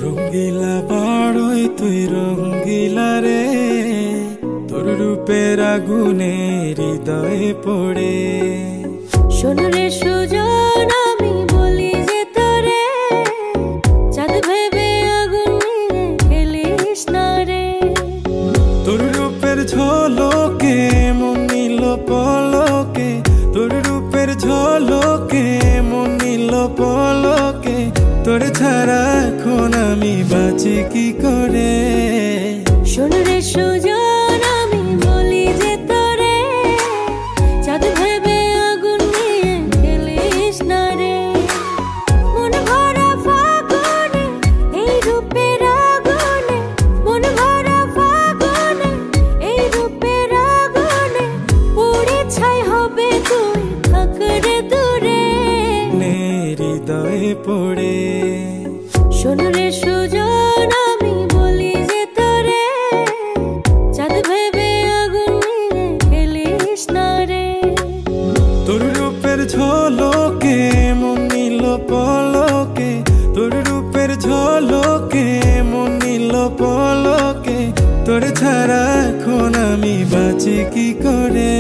রঙ্গিলা বাড়ই তুই রঙ্গিলা রে, তোর রূপের আগুনে হৃদয়ে পড়ে। শোন রে সুজন, আমি বলি যে তোরে, চাঁদ ভেবে আগুন নিয়ে খেলিস না রে। তোর রূপের ঝলকে মন নিল পলকে, তোর রূপের ঝলকে মন নিল পলকে, তোর ছাড়া এখন আমি বাঁচি কি করে। শোন রে সুজন, আমি বলি যে তোরে, চাঁদ ভেবে আগুন নিয়ে খেলিস না রে। মন ভরা ফাগুনে এই রূপের আগুনে, মন ভরা ফাগুনে এই রূপের আগুনে, পুড়ে ছাই হবে তুই থাক রে দূরে। নে হৃদয়ে পড়ে। শোন রে সুজন, আমি বলি যে তোরে, চাঁদ ভেবে আগুন নিয়ে খেলিস না রে। তোর রূপের ঝলকে মন নিল পলকে, তোর রূপের ঝলকে মন নিল পলকে, তোর ছাড়া এখন আমি বাঁচি কি করে।